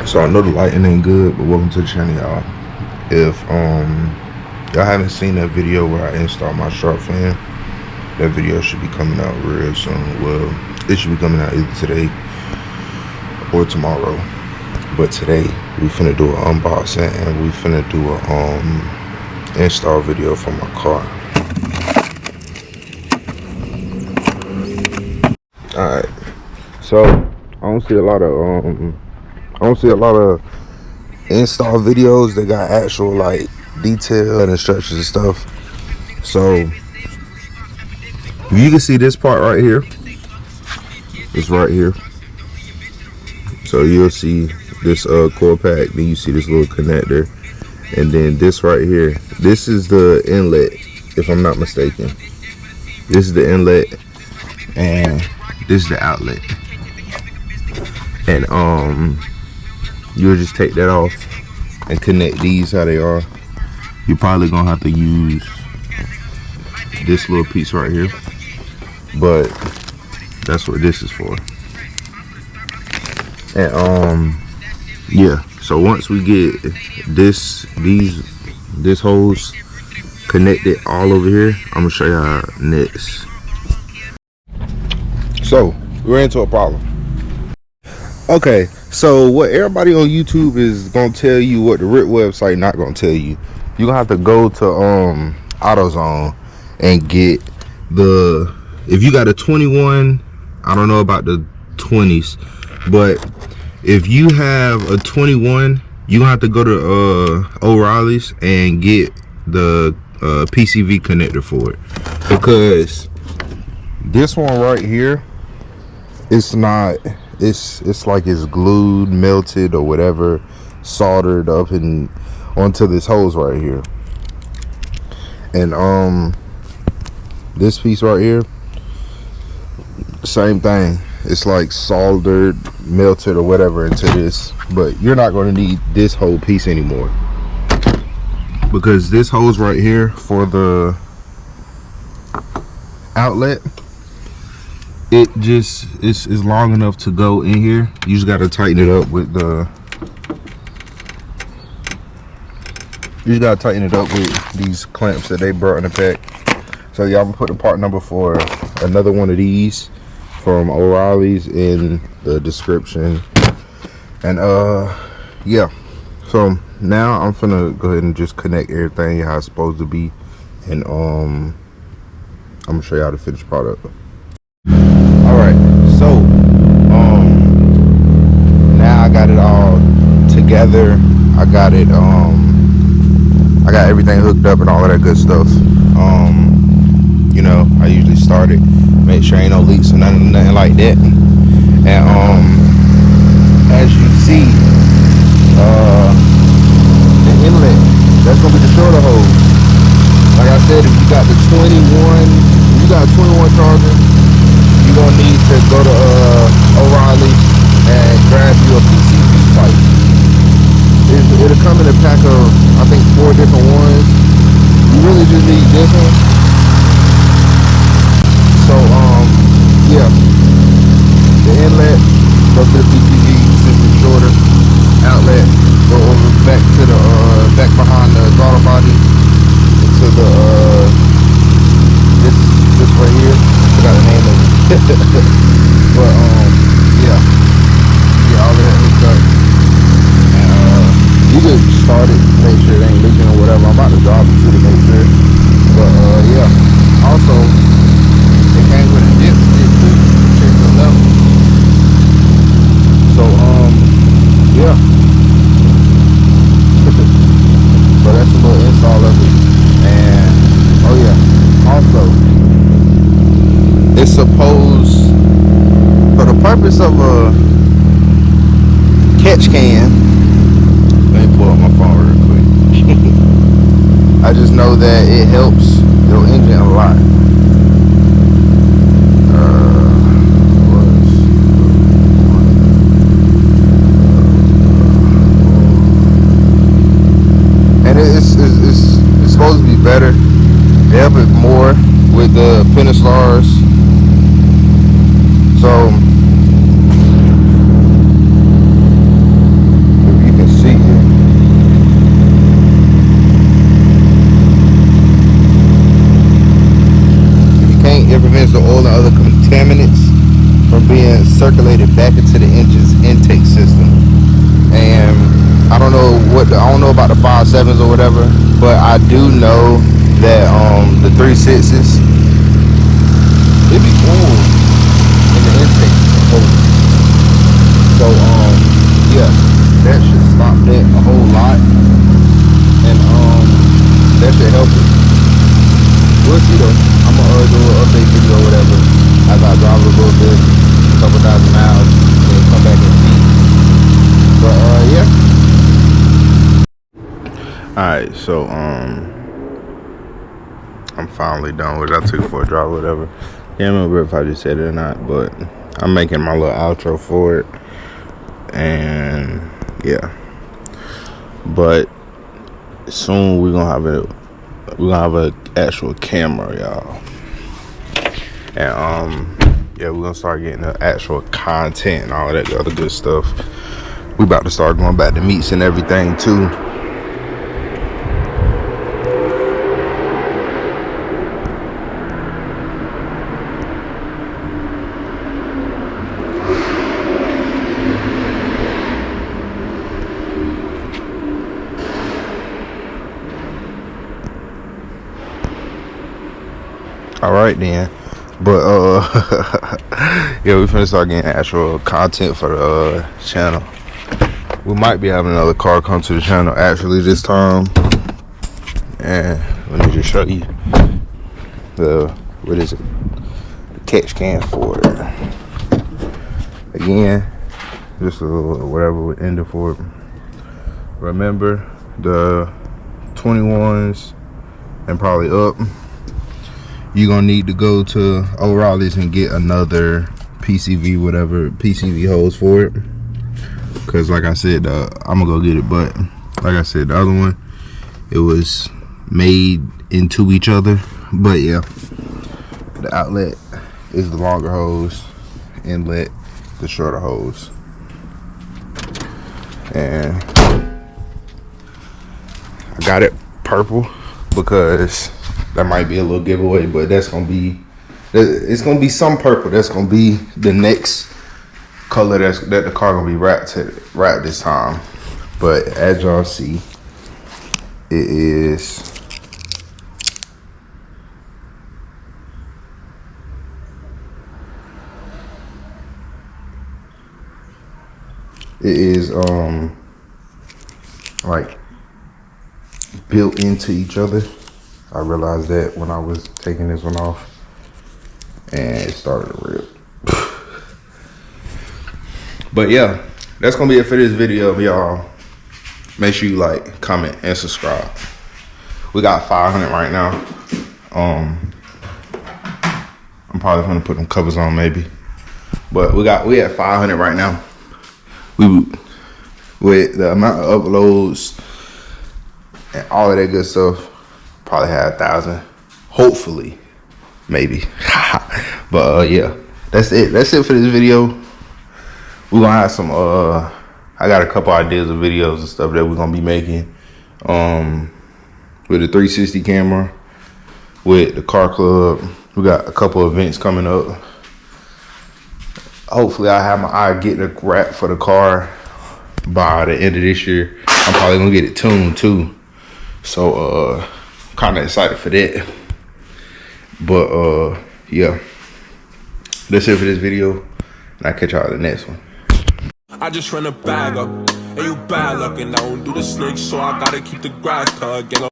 So I know the lighting ain't good, but welcome to the channel, y'all. If y'all haven't seen that video where I installed my shark fan, that video should be coming out real soon. Well, it should be coming out either today or tomorrow. But today we finna do an unboxing and we finna do a install video for my car. Alright, so I don't see a lot of install videos that got actual like detail and instructions and stuff. So you can see this part right here. It's right here. So you'll see this core pack, then you see this little connector, and then this right here, this is the inlet, if I'm not mistaken. This is the inlet and this is the outlet. And you'll just take that off and connect these how they are. You're probably gonna have to use this little piece right here, but that's what this is for. And yeah, so once we get this hose connected all over here, I'm gonna show y'all next. So we're into a problem. Okay, so what everybody on YouTube is gonna tell you, what the RIPP website not gonna tell you, you're gonna have to go to AutoZone and get the, if you got a 21, I don't know about the 20s, but if you have a 21, you're gonna have to go to O'Reilly's and get the PCV connector for it, because this one right here, it's not, it's like it's glued, melted, or whatever, soldered up and onto this hose right here. And this piece right here, same thing. It's like soldered, melted, or whatever into this, but you're not going to need this whole piece anymore, because this hose right here for the outlet, it just is long enough to go in here. You just got to tighten it up with the, you just got to tighten it up with these clamps that they brought in the pack. So y'all, I'm gonna put the part number for another one of these from O'Reilly's in the description. And yeah, so now I'm finna go ahead and just connect everything how it's supposed to be, and I'm gonna show y'all the finished product. All right, so now I got it all together. I got it, I got everything hooked up and all of that good stuff. You know, I usually start it, make sure ain't no leaks or nothing like that. And as you see, the inlet, that's gonna be the shorter hose. Like I said, if you got the 21, if you got a 21 charger, you're gonna need to go to O'Reilly and grab you a PCV pipe. It'll come in a pack of, I think, 4 different ones. You really just need this one. So yeah, the inlet goes to the PCV, since it's shorter. Outlet go over back to the back behind the throttle body into the this right here. I forgot the name of it. But yeah, get all of that hooked up. You can start it, make sure it ain't leaking or whatever. I'm about to drop it too to make sure. But yeah, also it came with a dipstick to check the level. So yeah. So that's a little install of it. And oh yeah, also it's supposed, for the purpose of a catch can, let me pull up my phone real quick. I just know that it helps your engine a lot. And it's supposed to be better. They help it more with the Penistars. So being circulated back into the engine's intake system. And I don't know about the 5.7s or whatever, but I do know that the 3.6s, it be oil in the intake hose. So yeah, that should stop that a whole lot, and that should help it. We'll see though. I'm gonna do an update video or whatever as I drive a little bit, a couple thousand miles, and come back and see. But yeah. Alright, so I'm finally done with it. I took it for a drive or whatever. Can't remember if I just said it or not, but I'm making my little outro for it. And yeah. But soon we're gonna have an actual camera, y'all. And yeah, we're gonna start getting the actual content and all that other good stuff. We about to start going back to meets and everything too. All right then, but yeah, we finna start getting actual content for the channel. We might be having another car come to the channel actually this time, and let me just show you what is it, the catch can for it. Again, just a little whatever we ended for it. Remember the 21s and probably up, you're gonna need to go to O'Reilly's and get another PCV hose for it, because like I said, I'm gonna go get it, but like I said, the other one, it was made into each other. But yeah, the outlet is the longer hose, inlet the shorter hose. And I got it purple because that might be a little giveaway, but it's gonna be some purple. That's gonna be the next color that the car gonna be wrapped this time. But as y'all see, it is like built into each other. I realized that when I was taking this one off, and it started to rip. But yeah, that's gonna be it for this video, y'all. Make sure you like, comment, and subscribe. We got 500 right now. I'm probably gonna put them covers on maybe, but we at 500 right now. With the amount of uploads and all of that good stuff, probably had 1,000, hopefully, maybe. But yeah, that's it for this video. We're gonna have some I got a couple ideas of videos and stuff that we're gonna be making with the 360 camera, with the car club. We got a couple events coming up. Hopefully I have my eye getting a wrap for the car by the end of this year. I'm probably gonna get it tuned too, so kind of excited for that. But yeah, that's it for this video, and I'll catch y'all in the next one. I just run a bag up, and you bad luck, and I don't do the snakes, so I gotta keep the grass cut.